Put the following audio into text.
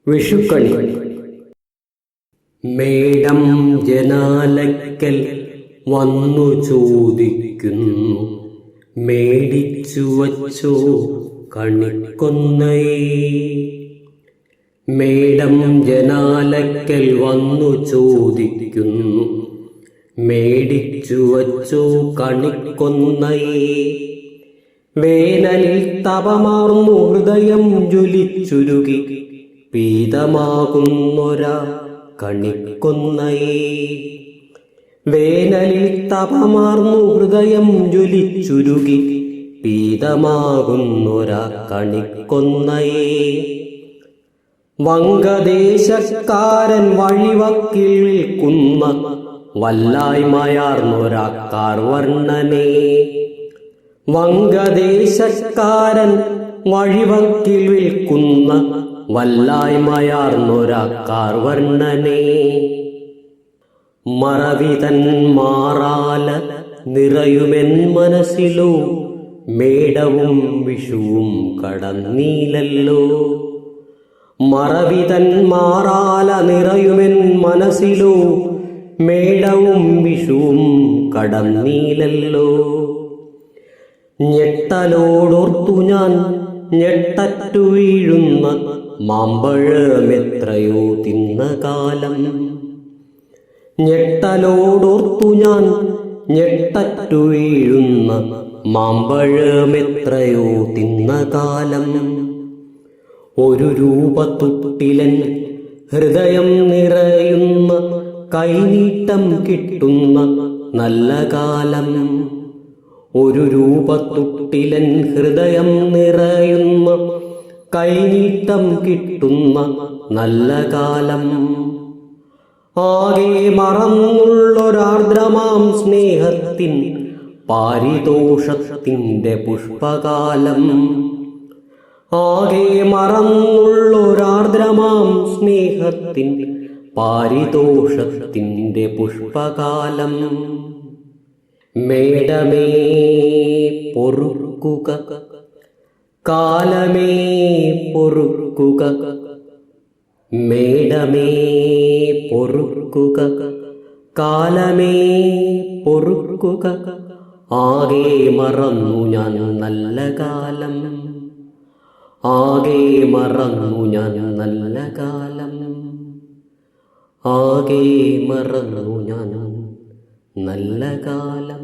വിഷുക്കണി. മേടം ജനാലക്കൽ വന്നു ചോദിക്കുന്നു, മേടിച്ചു വച്ചോ കണിക്കൊന്നയേ. മേടം ജനാലക്കൽ വന്നു ചോദിക്കുന്നു, മേടിച്ചു വച്ചോ കണിക്കൊന്നയേ. വേനലിൽ തപമാർന്നു ഹൃദയം ജ്വലിച്ചുരുകി പീതമാകുന്നൊരാ കണിക്കൊന്നയേ. വേനലിൽ തപമാർന്നു ഹൃദയം ജ്വലിച്ചുരുകി പീതമാകുന്നൊരാ കണിക്കൊന്നയേ. വങ്കദേശക്കാരൻ വഴിവക്കിൽ വിൽക്കുന്ന വല്ലായ്മയാർന്നൊരാ കാർവർണ്ണനെ. വങ്കദേശക്കാരൻ വഴിവക്കിൽ വിൽക്കുന്ന വല്ലായ്മയാർന്നൊരാ കാർവർണ്ണനെ. മറവിതൻ മാറാല നിറയുമെൻ മനസ്സിലോ, മേടവും വിഷുവും കടന്നീലല്ലോ. മറവിതൻ മാറാല നിറയുമെൻ മനസ്സിലോ, മേടവും വിഷുവും കടന്നീലല്ലോ. ഞെട്ടലോടോർത്തു ഞാൻ ഞെട്ടറ്റു വീഴുന്ന മാമ്പഴമെത്രയോ തിന്ന കാലം. ഞെട്ടലോടോർത്തു ഞാൻ ഞെട്ടറ്റു വീഴുന്ന മാമ്പഴമെത്രയോ തിന്ന കാലം. ഒരു രൂപത്തൊട്ടിലൻ ഹൃദയം നിറയുന്ന കൈനീട്ടം കിട്ടുന്ന നല്ല കാലം. ഒരു രൂപത്തൊട്ടിലൻ ഹൃദയം നിറയുന്ന കൈനീട്ടം കിട്ടുന്ന നല്ല കാലം. ആകെ മറന്നുള്ളൊരാർദ്രമാം സ്നേഹത്തിൻ പാരിതോഷത്തിൻ്റെ പുഷ്പകാലം. ആകെ മറന്നുള്ളൊരാർദ്രമാം സ്നേഹത്തിൻ പാരിതോഷത്തിൻ്റെ പുഷ്പകാലം. മേടമേ പൊറുക്കുക, കാലമേ പൊറുക്കുക. മേടമേ പൊറുക്കുക, കാലമേ പൊറുക്കുക. ആകെ മറന്നു ഞാൻ നല്ല കാലം. ആകെ മറന്നു ഞാൻ നല്ല കാലം. ആകെ മറന്നു ഞാൻ നല്ല കാലം.